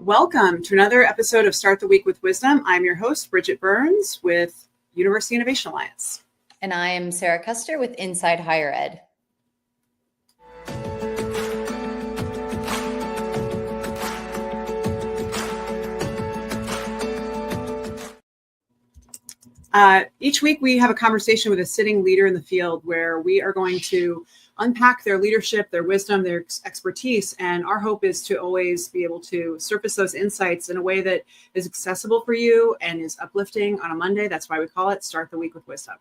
Welcome to another episode of Start the Week with Wisdom. I'm your host, Bridget Burns with University Innovation Alliance. And I am Sara Custer with Inside Higher Ed. Each week we have a conversation with a sitting leader in the field where we are going to unpack their leadership, their wisdom, their expertise. And our hope is to always be able to surface those insights in a way that is accessible for you and is uplifting on a Monday. That's why we call it Start the Week with Wisdom.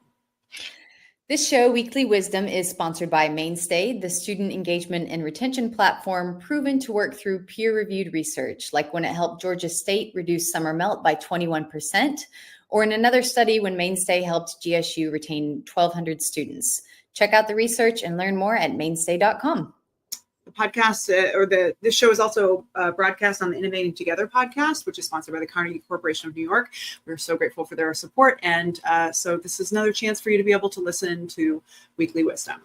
This show, Weekly Wisdom, is sponsored by Mainstay, the student engagement and retention platform proven to work through peer-reviewed research, like when it helped Georgia State reduce summer melt by 21%, or in another study when Mainstay helped GSU retain 1,200 students. Check out the research and learn more at mainstay.com. The podcast this show is also broadcast on the Innovating Together podcast, which is sponsored by the Carnegie Corporation of New York. We're so grateful for their support. And so this is another chance for you to be able to listen to Weekly Wisdom.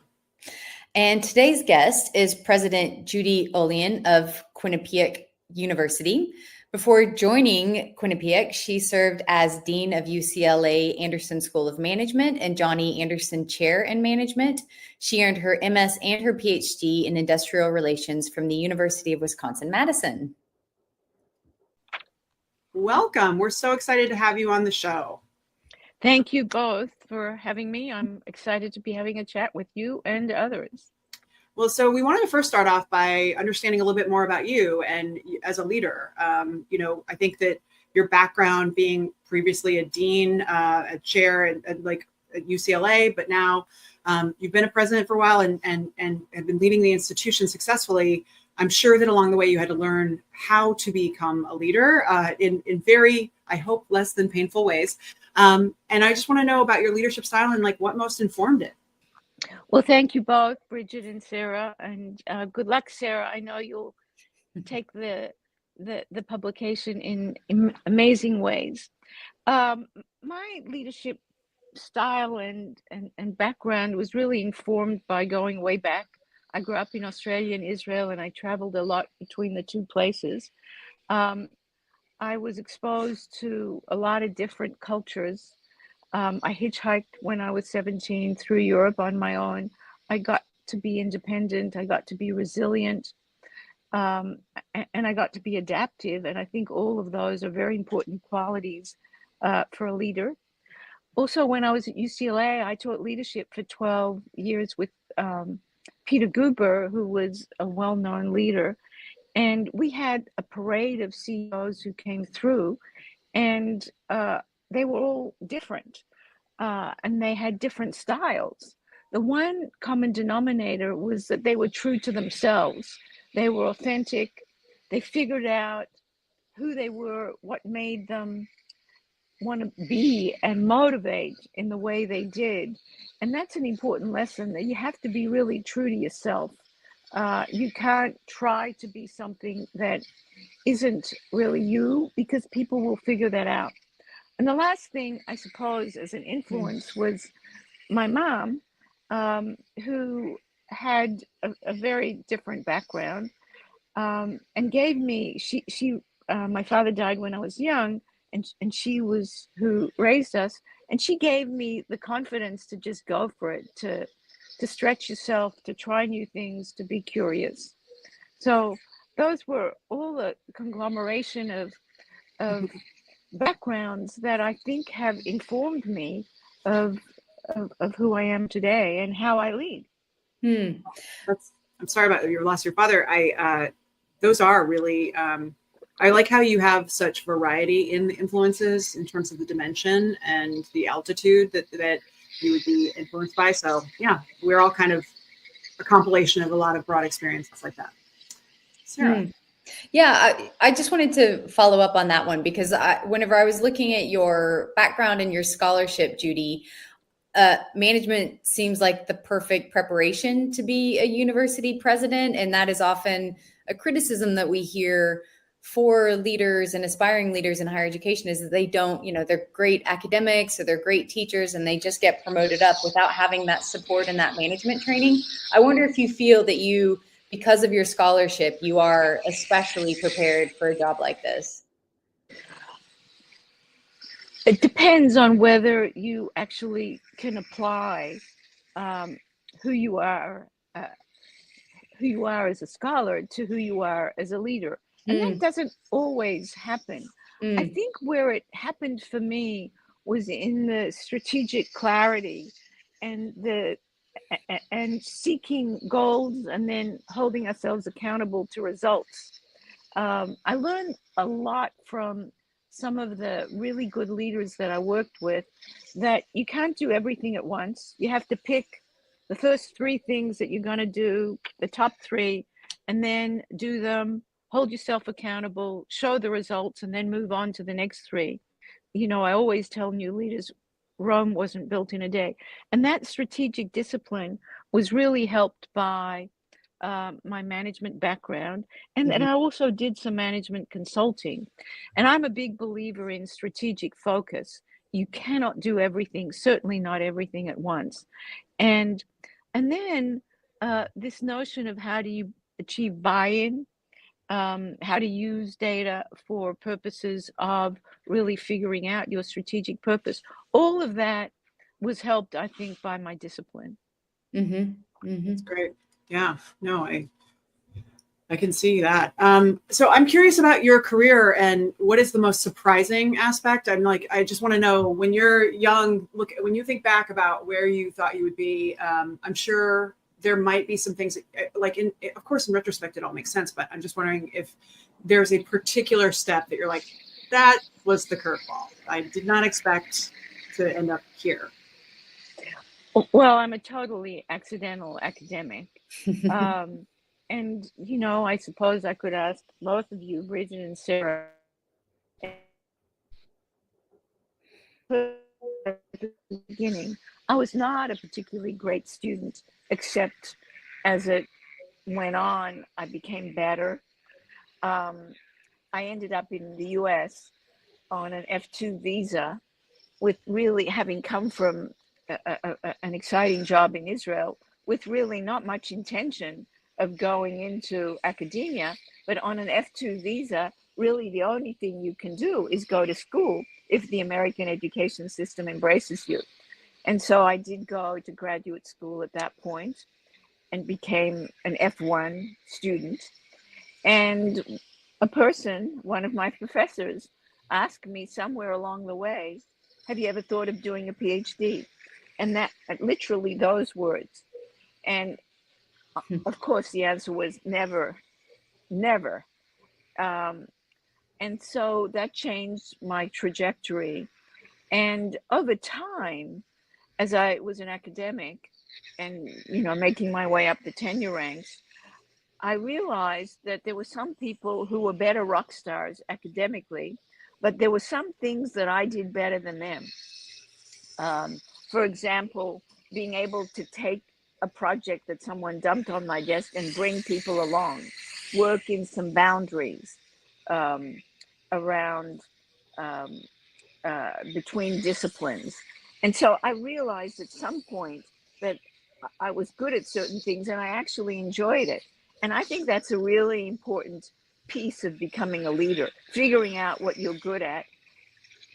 And today's guest is President Judy Olian of Quinnipiac University. Before joining Quinnipiac, she served as Dean of UCLA Anderson School of Management and Johnny Anderson Chair in Management. She earned her MS and her PhD in Industrial Relations from the University of Wisconsin-Madison. Welcome. We're so excited to have you on the show. Thank you both for having me. I'm excited to be having a chat with you and others. Well, so we wanted to first start off by understanding a little bit more about you and as a leader. I think that your background being previously a dean, a chair at UCLA, but now you've been a president for a while and have been leading the institution successfully. I'm sure that along the way you had to learn how to become a leader in very, I hope, less than painful ways. And I just want to know about your leadership style and what most informed it. Well, thank you both, Bridget and Sara, and good luck, Sara. I know you'll take the publication in amazing ways. My leadership style and background was really informed by going way back. I grew up in Australia and Israel, and I traveled a lot between the two places. I was exposed to a lot of different cultures. I hitchhiked when I was 17 through Europe on my own. I got to be independent. I got to be resilient. And I got to be adaptive. And I think all of those are very important qualities for a leader. Also, when I was at UCLA, I taught leadership for 12 years with Peter Guber, who was a well-known leader. And we had a parade of CEOs who came through, and they were all different, and they had different styles. The one common denominator was that they were true to themselves. They were authentic. They figured out who they were, what made them want to be and motivate in the way they did. And that's an important lesson, that you have to be really true to yourself. You can't try to be something that isn't really you, because people will figure that out. And the last thing, I suppose, as an influence was my mom, who had a very different background, and gave me, my father died when I was young, and she was who raised us, and she gave me the confidence to just go for it, to stretch yourself, to try new things, to be curious. So those were all the conglomeration of backgrounds that I think have informed me of who I am today and how I lead. I'm sorry about you lost your father. Those are really, I like how you have such variety in the influences in terms of the dimension and the altitude that you would be influenced by. So yeah, we're all kind of a compilation of a lot of broad experiences like that. Sara. Yeah, I just wanted to follow up on that one, because whenever I was looking at your background and your scholarship, Judy, management seems like the perfect preparation to be a university president. And that is often a criticism that we hear for leaders and aspiring leaders in higher education, is that they don't, they're great academics or they're great teachers and they just get promoted up without having that support and that management training. I wonder if you feel that you because of your scholarship, you are especially prepared for a job like this? It depends on whether you actually can apply who you are as a scholar to who you are as a leader. And that doesn't always happen. I think where it happened for me was in the strategic clarity and seeking goals and then holding ourselves accountable to results. I learned a lot from some of the really good leaders that I worked with, that you can't do everything at once. You have to pick the first 3 things that you're going to do, the top 3, and then do them, hold yourself accountable, show the results, and then move on to the next 3. You know, I always tell new leaders, Rome wasn't built in a day. And that strategic discipline was really helped by my management background, and then I also did some management consulting. And I'm a big believer in strategic focus. You cannot do everything, certainly not everything at once. And then this notion of how do you achieve buy-in, how to use data for purposes of really figuring out your strategic purpose. All of that was helped, I think, by my discipline. That's great. Yeah, no, I can see that. So I'm curious about your career and what is the most surprising aspect. I just want to know, when you're young, when you think back about where you thought you would be, I'm sure there might be some things of course, in retrospect, it all makes sense, but I'm just wondering if there's a particular step that you're like, that was the curveball. I did not expect to end up here. Well, I'm a totally accidental academic. And, you know, I suppose I could ask both of you, Bridget and Sara, at the beginning, I was not a particularly great student, except as it went on, I became better. I ended up in the US on an F2 visa, with really having come from an exciting job in Israel, with really not much intention of going into academia, but on an F2 visa, really the only thing you can do is go to school if the American education system embraces you. And so I did go to graduate school at that point and became an F1 student. And one of my professors, asked me somewhere along the way, have you ever thought of doing a PhD? And that, literally those words. And of course, the answer was never, never. And so that changed my trajectory. And over time, as I was an academic and, you know, making my way up the tenure ranks, I realized that there were some people who were better rock stars academically, but there were some things that I did better than them. For example, being able to take a project that someone dumped on my desk and bring people along, work in some boundaries around between disciplines. And so I realized at some point that I was good at certain things and I actually enjoyed it. And I think that's a really important piece of becoming a leader, figuring out what you're good at,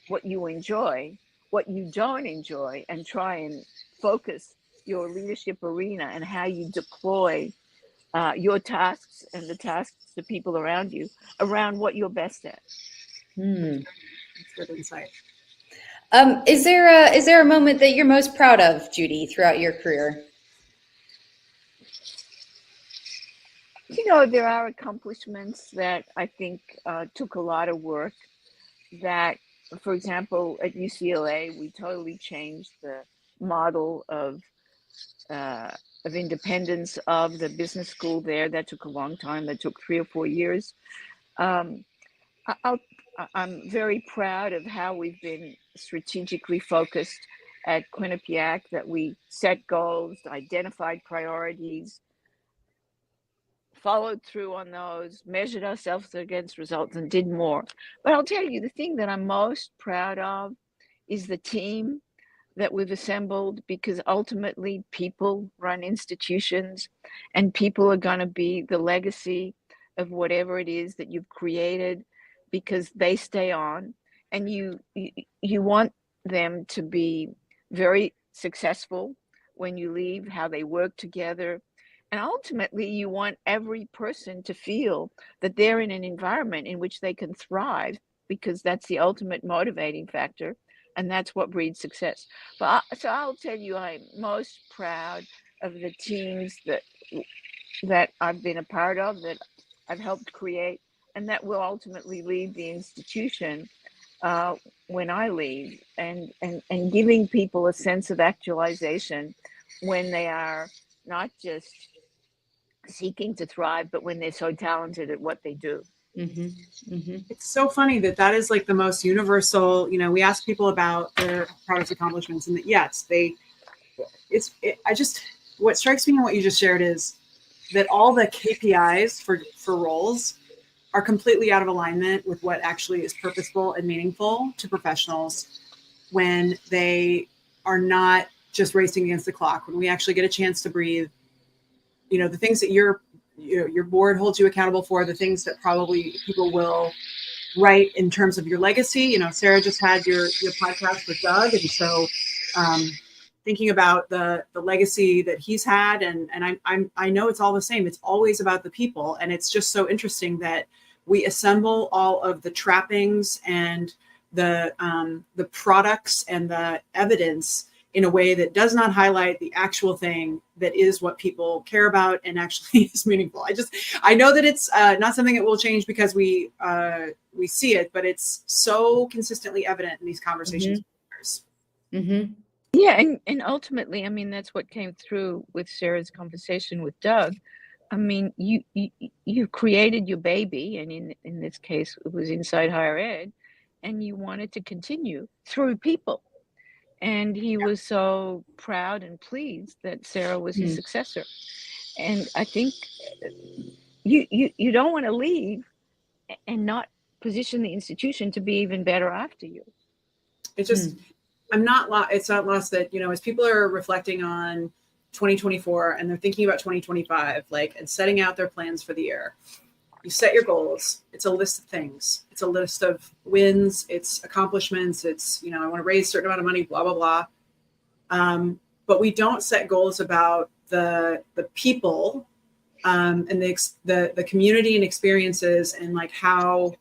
what you enjoy, what you don't enjoy, and try and focus your leadership arena and how you deploy your tasks and the tasks to people around you around what you're best at. That's good insight. Is there a moment that you're most proud of, Judy, throughout your career? You know, there are accomplishments that I think took a lot of work. That, for example, at UCLA, we totally changed the model of independence of the business school there. That took a long time. That took 3 or 4 years. I'm very proud of how we've been strategically focused at Quinnipiac, that we set goals, identified priorities, followed through on those, measured ourselves against results, and did more. But I'll tell you, the thing that I'm most proud of is the team that we've assembled, because ultimately people run institutions, and people are going to be the legacy of whatever it is that you've created, because they stay on, and you want them to be very successful when you leave, how they work together. And ultimately, you want every person to feel that they're in an environment in which they can thrive, because that's the ultimate motivating factor, and that's what breeds success. So I'll tell you, I'm most proud of the teams that I've been a part of, that I've helped create, and that will ultimately lead the institution when I leave, and giving people a sense of actualization when they are not just seeking to thrive, but when they're so talented at what they do. Mm-hmm. Mm-hmm. It's so funny that is like the most universal, we ask people about their proudest accomplishments, and that, yes, what strikes me in what you just shared is that all the KPIs for roles are completely out of alignment with what actually is purposeful and meaningful to professionals, when they are not just racing against the clock, when we actually get a chance to breathe. The things that your board holds you accountable for, the things that probably people will write in terms of your legacy. Sara just had your podcast with Doug, and so thinking about the legacy that he's had, and I know it's all the same. It's always about the people, and it's just so interesting that we assemble all of the trappings and the products and the evidence in a way that does not highlight the actual thing that is what people care about and actually is meaningful. I know that it's not something that will change because we see it, but it's so consistently evident in these conversations. Mm-hmm. Yeah, and ultimately, I mean, that's what came through with Sara's conversation with Doug. I mean, you created your baby, and in this case, it was inside higher ed, and you wanted to continue through people. And he was so proud and pleased that Sara was his successor. And I think you don't want to leave and not position the institution to be even better after you. It's just, it's not lost that, as people are reflecting on 2024 and they're thinking about 2025, and setting out their plans for the year, you set your goals. It's a list of things. It's a list of wins. It's accomplishments. It's, I want to raise a certain amount of money, blah, blah, blah. But we don't set goals about the people and the community and experiences, and how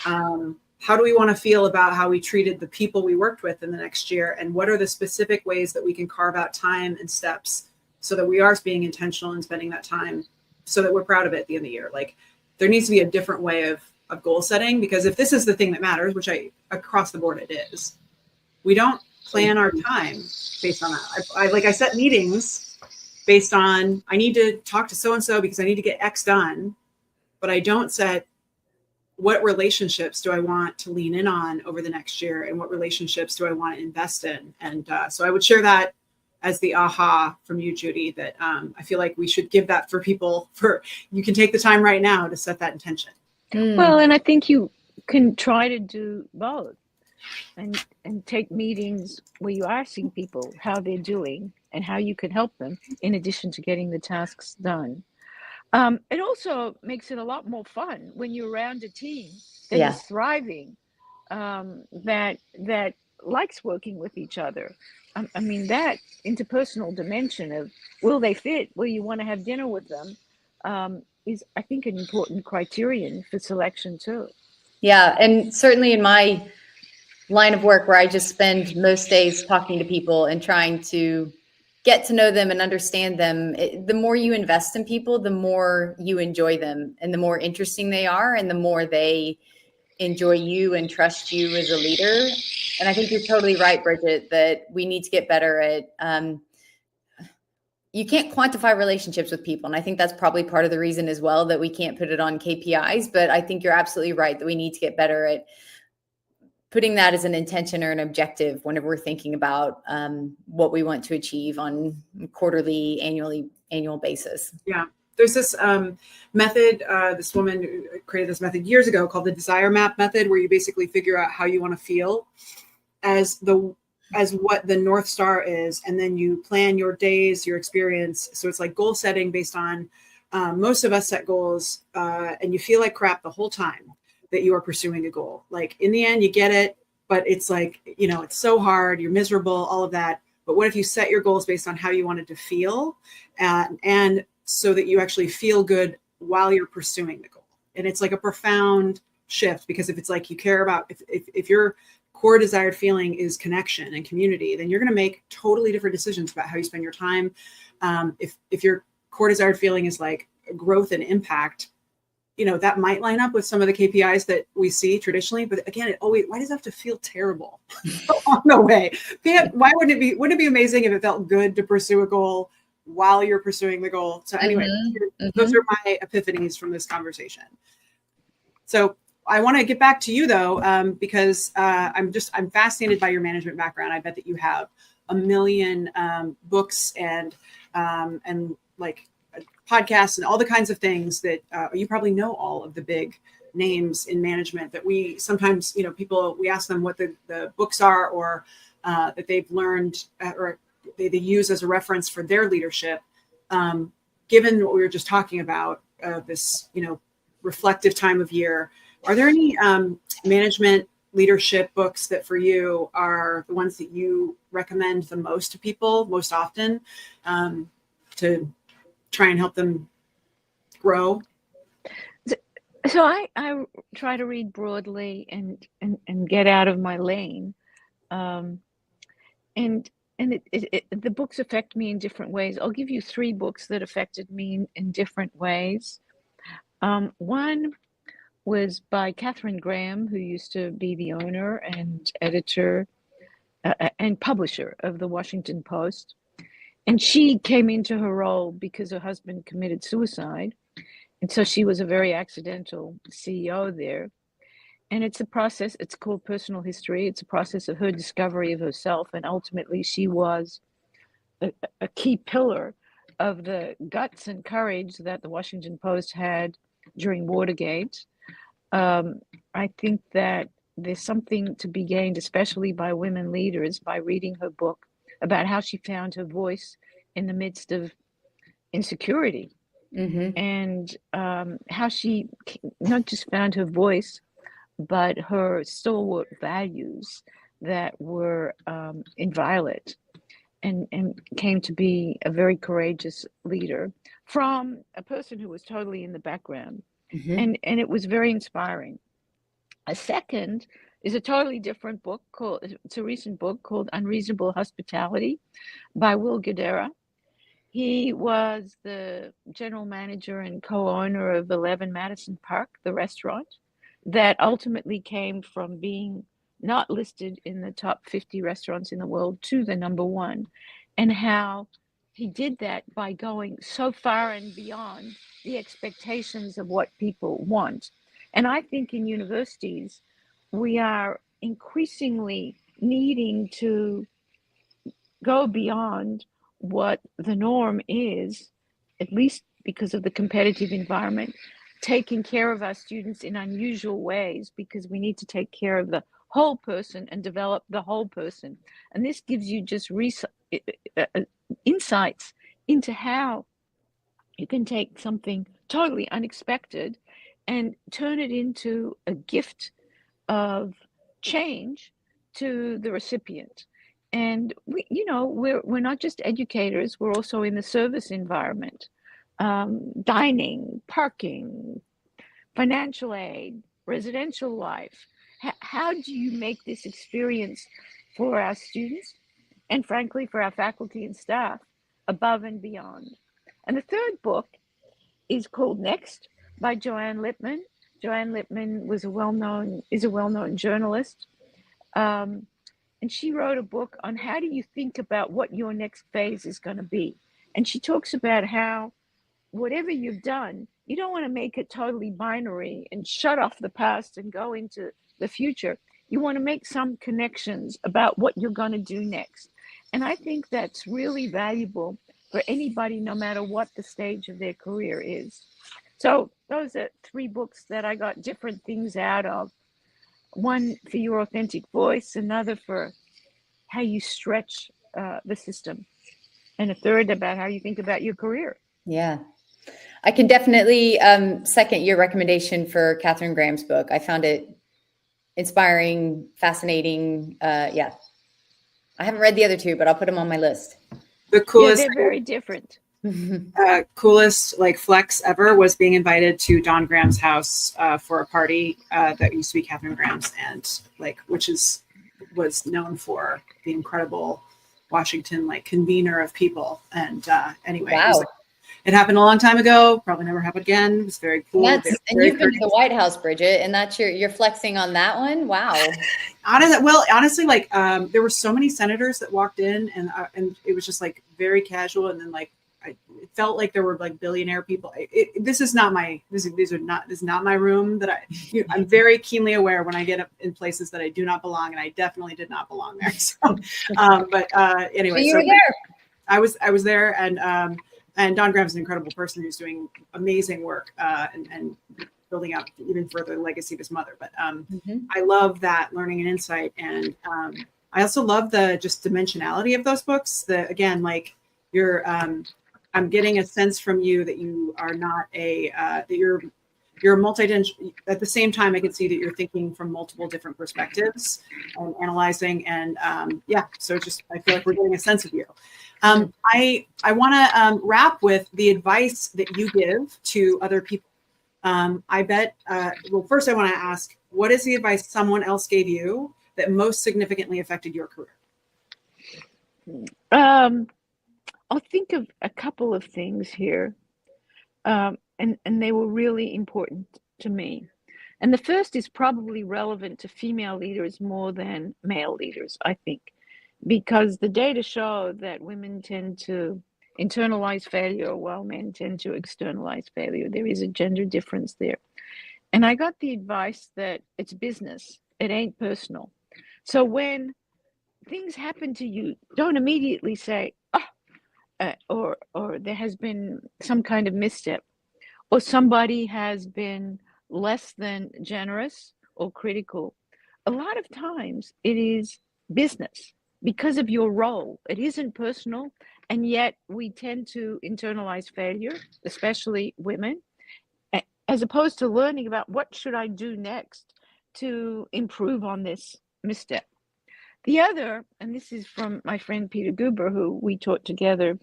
do we want to feel about how we treated the people we worked with in the next year, and what are the specific ways that we can carve out time and steps so that we are being intentional in spending that time, so that we're proud of it at the end of the year. There needs to be a different way of goal setting, because if this is the thing that matters, which across the board it is, we don't plan our time based on that. I set meetings based on, I need to talk to so-and-so because I need to get X done, but I don't set what relationships do I want to lean in on over the next year, and what relationships do I want to invest in. And so I would share that as the aha from you, Judy, that I feel like we should give that for people. You can take the time right now to set that intention. Well, and I think you can try to do both, and take meetings where you are asking people how they're doing and how you can help them, in addition to getting the tasks done. It also makes it a lot more fun when you're around a team that is thriving, that likes working with each other. I mean, that interpersonal dimension of, will they fit? Will you want to have dinner with them? Is, I think, an important criterion for selection too. Yeah, and certainly in my line of work, where I just spend most days talking to people and trying to get to know them and understand them, the more you invest in people, the more you enjoy them, and the more interesting they are, and the more they enjoy you and trust you as a leader. And I think you're totally right, Bridget, that we need to get better at, you can't quantify relationships with people. And I think that's probably part of the reason as well that we can't put it on KPIs. But I think you're absolutely right that we need to get better at putting that as an intention or an objective whenever we're thinking about what we want to achieve on quarterly, annual basis. Yeah. There's this method, this woman created this method years ago called the desire map method, where you basically figure out how you want to feel as the as what the North Star is, and then you plan your days, your experience. So it's like goal setting based on most of us set goals, and you feel like crap the whole time that you are pursuing a goal. Like in the end, you get it, but it's like, it's so hard, you're miserable, all of that. But what if you set your goals based on how you wanted to feel, and so that you actually feel good while you're pursuing the goal? And it's like a profound shift, because if it's like you care about, if your core desired feeling is connection and community, then you're going to make totally different decisions about how you spend your time. If your core desired feeling is like growth and impact, that might line up with some of the KPIs that we see traditionally. But again, why does it have to feel terrible on the way? Why wouldn't it be amazing if it felt good to pursue a goal while you're pursuing the goal? So anyway, those are my epiphanies from this conversation. So I want to get back to you though, because I'm fascinated by your management background. I bet that you have a million books and like podcasts and all the kinds of things that you probably know all of the big names in management that we sometimes, we ask them what the books are, or that they've learned or they use as a reference for their leadership. Given what we were just talking about, this, reflective time of year, are there any management leadership books that for you are the ones that you recommend the most to people most often, to try and help them grow? So I try to read broadly and get out of my lane. And the books affect me in different ways. I'll give you 3 books that affected me in different ways. One was by Katharine Graham, who used to be the owner and editor and publisher of the Washington Post. And she came into her role because her husband committed suicide. And so she was a very accidental CEO there. And it's a process, it's called Personal History. It's a process of her discovery of herself. And ultimately, she was a key pillar of the guts and courage that the Washington Post had during Watergate. I think that there's something to be gained, especially by women leaders, by reading her book about how she found her voice in the midst of insecurity. And how she not just found her voice, but her stalwart values that were inviolate, and came to be a very courageous leader from a person who was totally in the background. And it was very inspiring. A second is a totally different book it's a recent book called Unreasonable Hospitality by Will Guidara. He was the general manager and co-owner of 11 Madison Park, the restaurant, that ultimately came from being not listed in the top 50 restaurants in the world to the number 1, and how he did that by going so far and beyond the expectations of what people want. And I think in universities, we are increasingly needing to go beyond what the norm is, at least because of the competitive environment, taking care of our students in unusual ways, because we need to take care of the whole person and develop the whole person. And this gives you just insights into how you can take something totally unexpected and turn it into a gift of change to the recipient. And we're not just educators, we're also in the service environment, dining, parking, financial aid, residential life. How do you make this experience for our students and frankly for our faculty and staff above and beyond? And the third book is called Next by Joanne Lippman. Joanne Lippman is a well-known journalist. And she wrote a book on how do you think about what your next phase is going to be. And she talks about how whatever you've done, you don't want to make it totally binary and shut off the past and go into the future. You want to make some connections about what you're going to do next. And I think that's really valuable for anybody, no matter what the stage of their career is. So those are 3 books that I got different things out of. One for your authentic voice, another for how you stretch the system, and a third about how you think about your career. Yeah. I can definitely second your recommendation for Catherine Graham's book. I found it inspiring, fascinating. Yeah. I haven't read the other two, but I'll put them on my list. The coolest, they're very different. Coolest like flex ever was being invited to Don Graham's house for a party that used to be Catherine Graham's, and like was known for the incredible Washington like convener of people. And anyway, wow. It happened a long time ago. Probably never happen again. It was very cool. And you've been to the White House, Bridget, and that's you're flexing on that one. Wow. Honestly, like there were so many senators that walked in, and it was just like very casual. And then like it felt like there were like billionaire people. This is not my room. That I'm very keenly aware when I get up in places that I do not belong, and I definitely did not belong there. So, but anyway, but you were there. I was there, and Don Graham's an incredible person who's doing amazing work and building out even further the legacy of his mother. But I love that learning and insight. And I also love the just dimensionality of those books. Again, like I'm getting a sense from you that you are not that you're multidimensional. At the same time, I can see that you're thinking from multiple different perspectives and analyzing. And so just I feel like we're getting a sense of you. I want to wrap with the advice that you give to other people. I bet, well, first I want to ask, what is the advice someone else gave you that most significantly affected your career? I'll think of a couple of things here, and they were really important to me. And the first is probably relevant to female leaders more than male leaders, I think, because the data show that women tend to internalize failure while men tend to externalize failure. There is a gender difference there. And I got the advice that it's business, it ain't personal. So when things happen to you, don't immediately say, or there has been some kind of misstep, or somebody has been less than generous or critical. A lot of times it is business because of your role. It isn't personal, and yet we tend to internalize failure, especially women, as opposed to learning about what should I do next to improve on this misstep. The other, and this is from my friend Peter Guber, who we taught together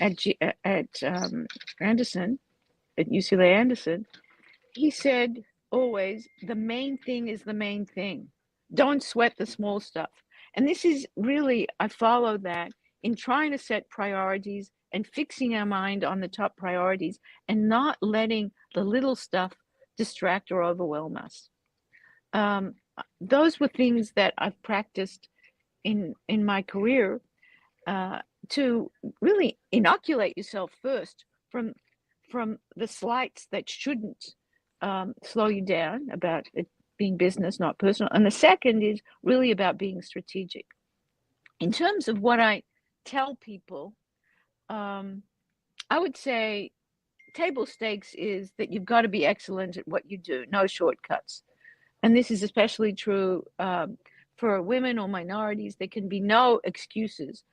at Anderson, at UCLA Anderson, he said always, the main thing is the main thing. Don't sweat the small stuff. And this is really, I follow that in trying to set priorities and fixing our mind on the top priorities and not letting the little stuff distract or overwhelm us. Those were things that I've practiced in my career to really inoculate yourself first from the slights that shouldn't slow you down about it being business, not personal. And the second is really about being strategic. In terms of what I tell people, I would say table stakes is that you've got to be excellent at what you do, no shortcuts. And this is especially true for women or minorities. There can be no excuses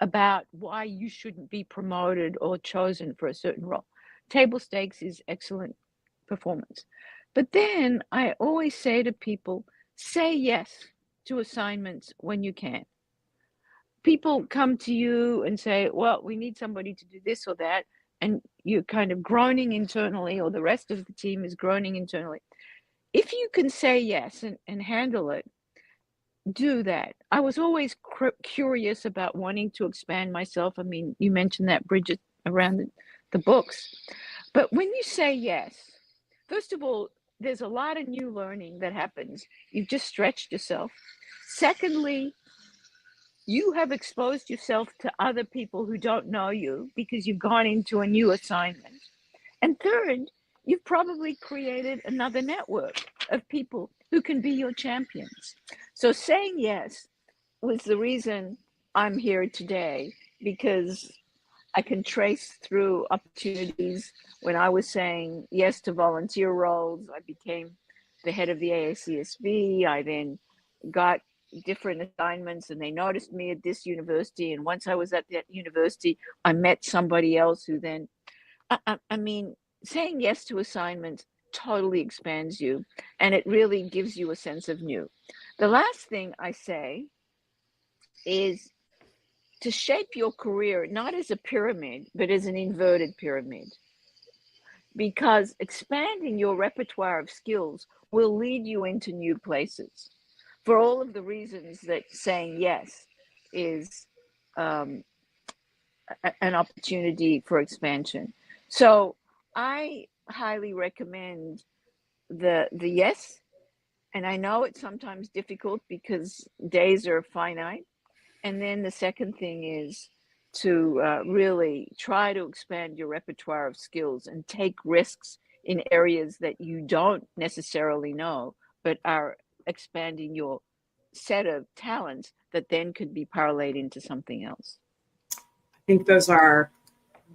about why you shouldn't be promoted or chosen for a certain role. Table stakes is excellent performance. But then I always say to people, say yes to assignments when you can. People come to you and say, well, we need somebody to do this or that, and you're kind of groaning internally, or the rest of the team is groaning internally. If you can say yes and handle it, do that. I was always curious about wanting to expand myself. I mean, you mentioned that, Bridget, around the books. But when you say yes, first of all, there's a lot of new learning that happens. You've just stretched yourself. Secondly, you have exposed yourself to other people who don't know you because you've gone into a new assignment. And third, you've probably created another network of people who can be your champions. So saying yes was the reason I'm here today, because I can trace through opportunities. When I was saying yes to volunteer roles, I became the head of the AACSB. I then got different assignments, and they noticed me at this university. And once I was at that university, I met somebody else who then, I mean, saying yes to assignments totally expands you, and it really gives you a sense of new. The last thing I say is to shape your career not as a pyramid, but as an inverted pyramid, because expanding your repertoire of skills will lead you into new places for all of the reasons that saying yes is an opportunity for expansion. So I highly recommend the yes. And I know it's sometimes difficult because days are finite. And then the second thing is to really try to expand your repertoire of skills and take risks in areas that you don't necessarily know, but are expanding your set of talents that then could be parlayed into something else. I think those are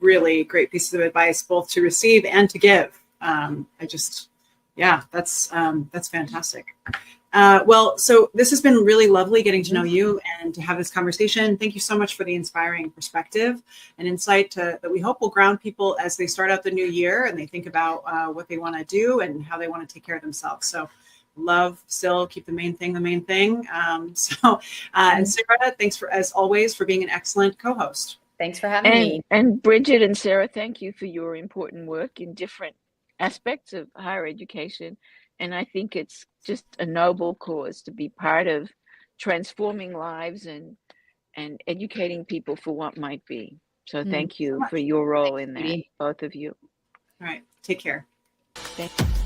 really great pieces of advice, both to receive and to give. That's fantastic. Well, so this has been really lovely getting to know you and to have this conversation. Thank you so much for the inspiring perspective and insight that we hope will ground people as they start out the new year and they think about what they want to do and how they want to take care of themselves. So love, still keep the main thing. And Sara, thanks as always for being an excellent co-host. Thanks for having me. And Bridget and Sara, thank you for your important work in different aspects of higher education. And I think it's just a noble cause to be part of transforming lives and educating people for what might be. So thank you for your role in that, both of you. All right. Take care. Thank you.